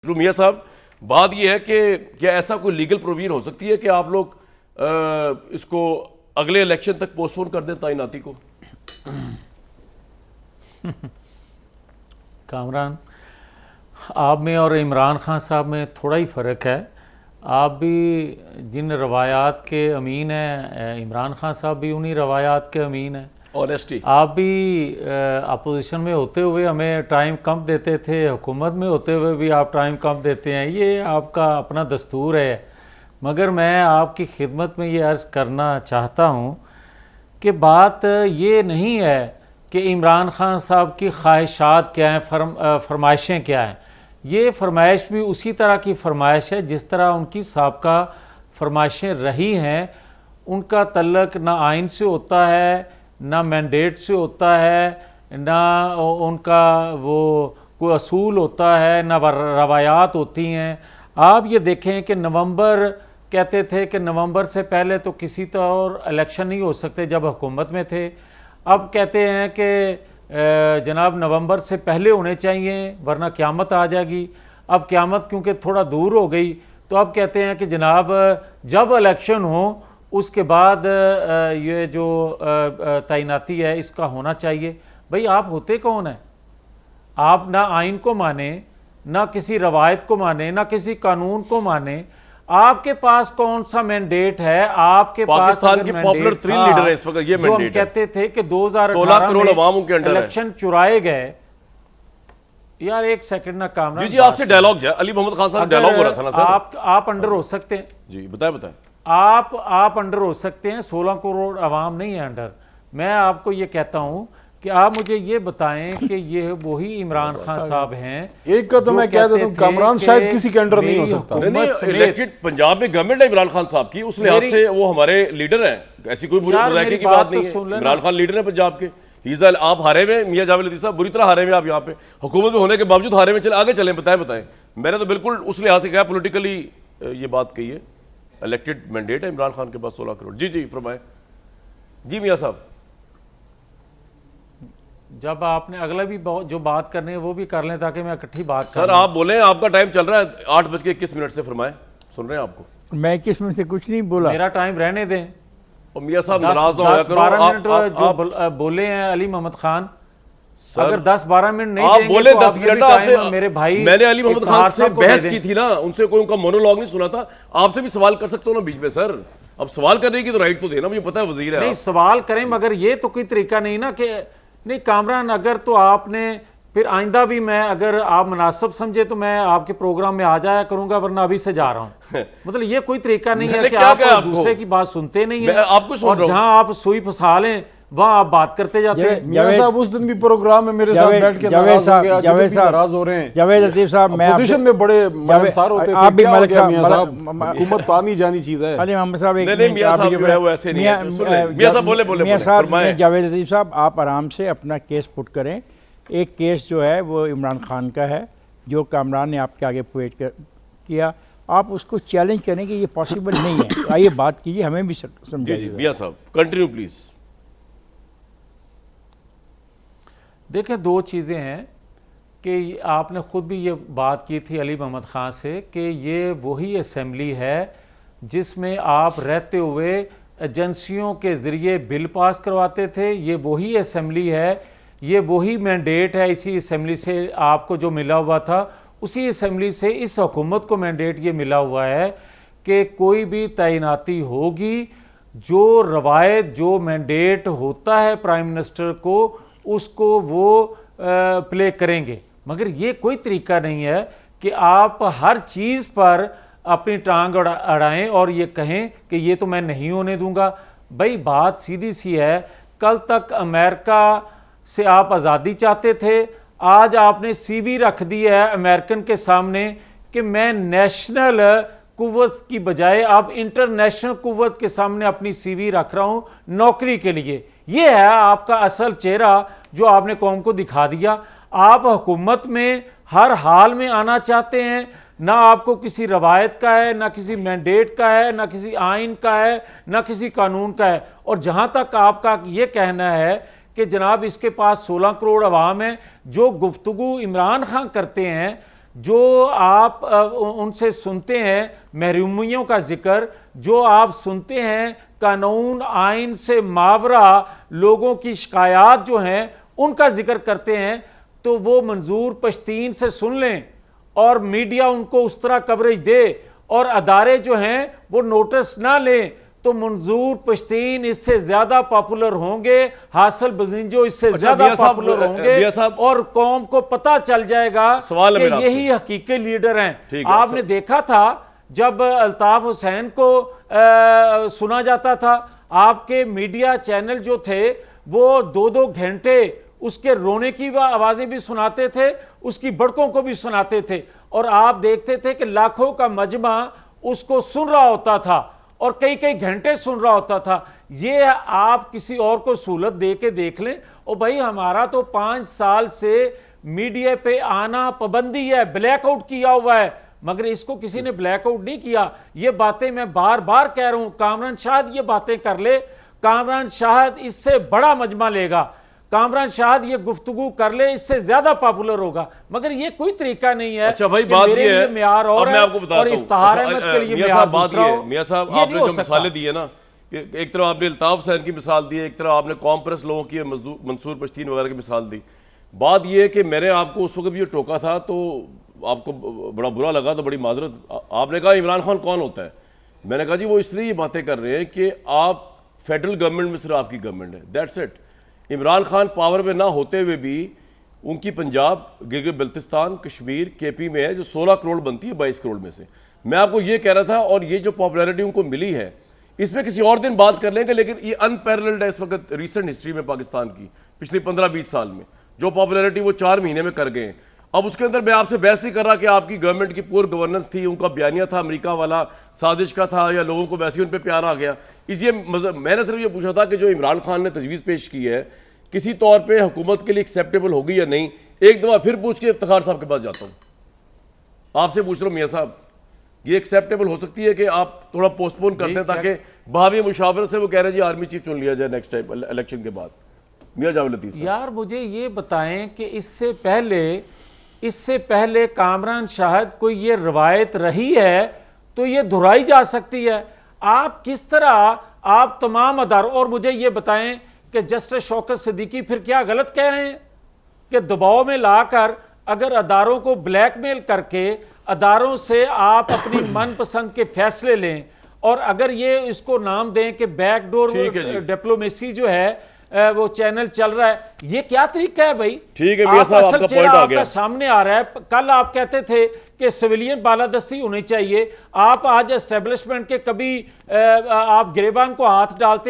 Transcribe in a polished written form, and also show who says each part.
Speaker 1: میاں صاحب بات یہ ہے کہ کیا ایسا کوئی لیگل پروویژن ہو سکتی ہے کہ آپ لوگ اس کو اگلے الیکشن تک پوسٹ پون کر دیں تعیناتی کو؟
Speaker 2: کامران، آپ میں اور عمران خان صاحب میں تھوڑا ہی فرق ہے. آپ بھی جن روایات کے امین ہیں، عمران خان صاحب بھی انہی روایات کے امین ہیں.
Speaker 1: آنیسٹی.
Speaker 2: آپ بھی اپوزیشن میں ہوتے ہوئے ہمیں ٹائم کم دیتے تھے، حکومت میں ہوتے ہوئے بھی آپ ٹائم کم دیتے ہیں. یہ آپ کا اپنا دستور ہے. مگر میں آپ کی خدمت میں یہ عرض کرنا چاہتا ہوں کہ بات یہ نہیں ہے کہ عمران خان صاحب کی خواہشات کیا ہیں، فرمائشیں کیا ہیں. یہ فرمائش بھی اسی طرح کی فرمائش ہے جس طرح ان کی سابقہ فرمائشیں رہی ہیں. ان کا تعلق نہ آئین سے ہوتا ہے، نہ مینڈیٹ سے ہوتا ہے، نہ ان کا وہ کوئی اصول ہوتا ہے، نہ روایات ہوتی ہیں. آپ یہ دیکھیں کہ نومبر کہتے تھے کہ نومبر سے پہلے تو کسی طور الیکشن نہیں ہو سکتے جب حکومت میں تھے. اب کہتے ہیں کہ جناب نومبر سے پہلے ہونے چاہیے ورنہ قیامت آ جائے گی. اب قیامت کیونکہ تھوڑا دور ہو گئی تو اب کہتے ہیں کہ جناب جب الیکشن ہو اس کے بعد یہ جو تعیناتی ہے اس کا ہونا چاہیے. بھئی آپ ہوتے کون ہیں؟ آپ نہ آئین کو مانیں، نہ کسی روایت کو مانیں، نہ کسی قانون کو مانیں. آپ کے پاس کون سا مینڈیٹ ہے؟ آپ کے پاس
Speaker 1: پاکستان کے پاپولر 3 لیڈر ہیں اس وقت، یہ
Speaker 2: جو ہم
Speaker 1: مینڈیٹ ہے.
Speaker 2: کہتے تھے کہ
Speaker 1: 16 کروڑ عوام ان کے
Speaker 2: میں
Speaker 1: انڈر ہے.
Speaker 2: الیکشن چرائے گئے. یار ایک سیکنڈ نہ کامران،
Speaker 1: جی آپ سے ڈائلاگ جائے. علی محمد خان صاحب ڈائلاگ ہو رہا تھا نا سر.
Speaker 2: آپ انڈر ہو سکتے ہیں.
Speaker 1: جی بتائیں.
Speaker 2: آپ انڈر ہو سکتے ہیں، 16 کروڑ عوام نہیں ہے انڈر. میں آپ کو یہ کہتا ہوں کہ آپ مجھے یہ بتائیں کہ یہ وہی عمران خان صاحب ہیں.
Speaker 3: ایک کا تو میں کہہ دیتا ہوں کامران شاید کسی کے انڈر نہیں ہو سکتا.
Speaker 1: نہیں الیکٹڈ پنجاب میں گورنمنٹ ہے عمران خان صاحب کی، اس لحاظ سے وہ ہمارے لیڈر ہیں. ایسی کوئی بری مذاکرے کی بات نہیں ہے. عمران خان لیڈر ہیں پنجاب کے. آپ ہارے میں میاں جاوید لطیف صاحب بری طرح ہارے میں. آپ یہاں پہ حکومت میں ہونے کے باوجود ہارے میں. آگے چلیں بتائیں. میں نے تو بالکل اس لحاظ سے کہا پولیٹیکلی یہ بات کہی ہے. الیکٹڈ مینڈیٹ ہے عمران خان کے پاس 16 کروڑ. جی فرمائیں. جی میاں صاحب.
Speaker 2: جب آپ نے اگلا بھی جو بات کرنی ہے وہ بھی کر لیں تاکہ میں اکٹھی بات
Speaker 1: سر آپ بولیں، آپ کا ٹائم چل رہا ہے. 8:21 سے فرمائیں. سن رہے ہیں آپ کو.
Speaker 4: میں 21 منٹ سے کچھ نہیں بولا.
Speaker 2: میرا ٹائم رہنے دیں.
Speaker 1: اور میاں صاحب ناراض نہ ہویا کرو.
Speaker 2: 12 منٹ جو بولے ہیں علی محمد خان، اگر 10-12 منٹ نہیں
Speaker 1: آپ
Speaker 2: دیں گے
Speaker 1: بولیں
Speaker 2: تو
Speaker 1: 10 منٹ. آپ سے
Speaker 2: میرے بھائی
Speaker 1: میں نے علی محمد خان سے بحث کی تھی نا، ان سے کوئی ان کا مونولوگ نہیں سنا تھا. آپ سے بھی سوال کر سکتا ہوں نا بیچ میں سر. اب سوال کرنے کی تو رائٹ تو دینا، مجھے پتہ ہے وزیر ہے.
Speaker 2: نہیں سوال کریں مگر یہ تو کوئی طریقہ نہیں نا کہ نہیں. کامران اگر تو آپ نے پھر آئندہ بھی میں اگر آپ مناسب سمجھے تو میں آپ کے پروگرام میں آ جایا کروں گا، ورنہ ابھی سے جا رہا ہوں. مطلب یہ کوئی طریقہ نہیں ہے کہ آپ دوسرے کی بات سنتے نہیں ہیں اور جہاں آپ سوئی پھسا لیں وہاں آپ بات کرتے جاتے ہیں.
Speaker 3: میاں صاحب اس دن بھی پروگرام میں میرے ساتھ بیٹھ کے ناراض ہو رہے ہیں.
Speaker 4: جاوید لطیف صاحب میں
Speaker 3: اپوزیشن میں بڑے ملنسار ہوتے تھے. کیا ہو گیا میاں صاحب؟ حکومت تو آنی جانی چیز ہے.
Speaker 4: علی محمد صاحب
Speaker 1: میاں صاحب جو ہے وہ ایسے نہیں ہے. میاں صاحب بولے فرمائیں.
Speaker 4: جاوید لطیف صاحب آپ آرام سے اپنا کیس پٹ کریں. ایک کیس جو ہے وہ عمران خان کا ہے جو کامران نے آپ کے آگے پیش کیا. آپ اس کو چیلنج کریں کہ یہ پاسبل نہیں ہے. آئیے بات کیجیے، ہمیں بھی سمجھائیے.
Speaker 1: میاں صاحب کنٹینیو پلیز.
Speaker 2: دیکھیں 2 چیزیں ہیں کہ آپ نے خود بھی یہ بات کی تھی علی محمد خان سے کہ یہ وہی اسمبلی ہے جس میں آپ رہتے ہوئے ایجنسیوں کے ذریعے بل پاس کرواتے تھے. یہ وہی اسمبلی ہے، یہ وہی مینڈیٹ ہے. اسی اسمبلی سے آپ کو جو ملا ہوا تھا، اسی اسمبلی سے اس حکومت کو مینڈیٹ یہ ملا ہوا ہے کہ کوئی بھی تعیناتی ہوگی، جو روایت جو مینڈیٹ ہوتا ہے پرائم منسٹر کو اس کو وہ پلے کریں گے. مگر یہ کوئی طریقہ نہیں ہے کہ آپ ہر چیز پر اپنی ٹانگ اڑائیں اور یہ کہیں کہ یہ تو میں نہیں ہونے دوں گا. بھئی بات سیدھی سی ہے. کل تک امریکہ سے آپ آزادی چاہتے تھے، آج آپ نے سی وی رکھ دی ہے امریکن کے سامنے کہ میں نیشنل قوت کی بجائے اب انٹرنیشنل قوت کے سامنے اپنی سی وی رکھ رہا ہوں نوکری کے لیے. یہ ہے آپ کا اصل چہرہ جو آپ نے قوم کو دکھا دیا. آپ حکومت میں ہر حال میں آنا چاہتے ہیں، نہ آپ کو کسی روایت کا ہے، نہ کسی مینڈیٹ کا ہے، نہ کسی آئین کا ہے، نہ کسی قانون کا ہے. اور جہاں تک آپ کا یہ کہنا ہے کہ جناب اس کے پاس 16 کروڑ عوام ہیں، جو گفتگو عمران خان کرتے ہیں جو آپ ان سے سنتے ہیں محرومیوں کا ذکر، جو آپ سنتے ہیں قانون آئین سے ماورا لوگوں کی شکایات جو ہیں ان کا ذکر کرتے ہیں، تو وہ منظور پشتین سے سن لیں اور میڈیا ان کو اس طرح کوریج دے اور ادارے جو ہیں وہ نوٹس نہ لیں، تو منظور پشتین اس سے زیادہ پاپولر ہوں گے، حاصل بزنجو اس سے زیادہ پاپولر ہوں گے، اور قوم کو پتہ چل جائے گا کہ یہی حقیقی لیڈر ہیں۔ آپ نے دیکھا تھا جب الطاف حسین کو سنا جاتا تھا، آپ کے میڈیا چینل جو تھے وہ 2-2 گھنٹے اس کے رونے کی آوازیں بھی سناتے تھے، اس کی بڑکوں کو بھی سناتے تھے، اور آپ دیکھتے تھے کہ لاکھوں کا مجمع اس کو سن رہا ہوتا تھا اور کئی گھنٹے سن رہا ہوتا تھا۔ یہ آپ کسی اور کو سہولت دے کے دیکھ لیں۔ اور بھائی ہمارا تو 5 سال سے میڈیا پہ آنا پابندی ہے، بلیک آؤٹ کیا ہوا ہے، مگر اس کو کسی نے بلیک آؤٹ نہیں کیا۔ یہ باتیں میں بار بار کہہ رہا ہوں، کامران شاہد یہ باتیں کر لے، کامران شاہد اس سے بڑا مجمع لے گا، کامران شاہد یہ گفتگو کر لے، اس سے زیادہ پاپولر ہوگا، مگر یہ کوئی طریقہ نہیں ہے۔
Speaker 1: اچھا بھائی بات یہ ہے،
Speaker 2: معیار اور
Speaker 1: میں آپ کو بتاتا ہوں،
Speaker 2: اور افتخار احمد کے لیے معیار دوسرا ہو۔
Speaker 1: میاں صاحب آپ نے جو مثالیں دی ہے نا، ایک طرح آپ نے الطاف حسین کی مثال دی ہے، ایک طرح آپ نے قوم پرست لوگوں کی منصور پشتین وغیرہ کی مثال دی۔ بات یہ ہے کہ میں نے آپ کو اس وقت بھی یہ ٹوکا تھا تو آپ کو بڑا برا لگا، تو بڑی معذرت۔ آپ نے کہا عمران خان کون ہوتا ہے؟ میں نے کہا جی وہ اس لیے یہ باتیں کر رہے ہیں کہ آپ فیڈرل گورنمنٹ میں صرف آپ کی گورنمنٹ ہے، that's it. Imran Khan power میں نہ ہوتے ہوئے بھی ان کی پنجاب، گلگت بلتستان، کشمیر، کے پی میں ہے جو 16 کروڑ بنتی ہے 22 کروڑ میں سے۔ میں آپ کو یہ کہہ رہا تھا، اور یہ جو پاپولیرٹی ان کو ملی ہے اس پہ کسی اور دن بات کر لیں گے، لیکن یہ انپیرللڈ ہے اس وقت ریسنٹ ہسٹری میں پاکستان کی، پچھلی 15-20 سال میں جو پاپولیرٹی وہ 4 مہینے میں کر گئے ہیں۔ اب اس کے اندر میں آپ سے بحث نہیں کر رہا کہ آپ کی گورنمنٹ کی پور گورننس تھی، ان کا بیانیہ تھا امریکہ والا، سازش کا تھا، یا لوگوں کو ویسے ہی ان پہ پیار آ گیا۔ میں نے صرف یہ پوچھا تھا کہ جو عمران خان نے تجویز پیش کی ہے کسی طور پہ حکومت کے لیے ایکسیپٹیبل ہوگی یا نہیں۔ ایک دفعہ پھر پوچھ کے افتخار صاحب کے پاس جاتا ہوں، آپ سے پوچھ رہا ہوں میاں صاحب، یہ ایکسیپٹیبل ہو سکتی ہے کہ آپ تھوڑا پوسٹ پون کرتے ہیں تاکہ بھابی مشاورت سے وہ کہہ رہے ہیں جی آرمی چیف چن لیا جائے نیکسٹ ٹائم الیکشن کے بعد؟ میاں جاوید لطیف صاحب
Speaker 2: یار مجھے یہ بتائیں کہ اس سے پہلے کامران شاہد کو یہ روایت رہی ہے تو یہ دہرائی جا سکتی ہے۔ آپ کس طرح آپ تمام اداروں، اور مجھے یہ بتائیں کہ جسٹس شوکت صدیقی پھر کیا غلط کہہ رہے ہیں کہ دباؤ میں لا کر اگر اداروں کو بلیک میل کر کے اداروں سے آپ اپنی من پسند کے فیصلے لیں، اور اگر یہ اس کو نام دیں کہ بیک ڈور ڈپلومیسی جو ہے وہ چینل چل رہا ہے، یہ کیا طریقہ ہے بھائی؟
Speaker 1: ٹھیک ہے میاں صاحب، آپ کا پوائنٹ آ گیا،
Speaker 2: سامنے آ رہا ہے۔ کل آپ کہتے تھے کہ سویلین بالادستی ہونی چاہیے، آپ آج اسٹیبلشمنٹ کے کبھی آپ گریبان کو ہاتھ ڈالتے ہیں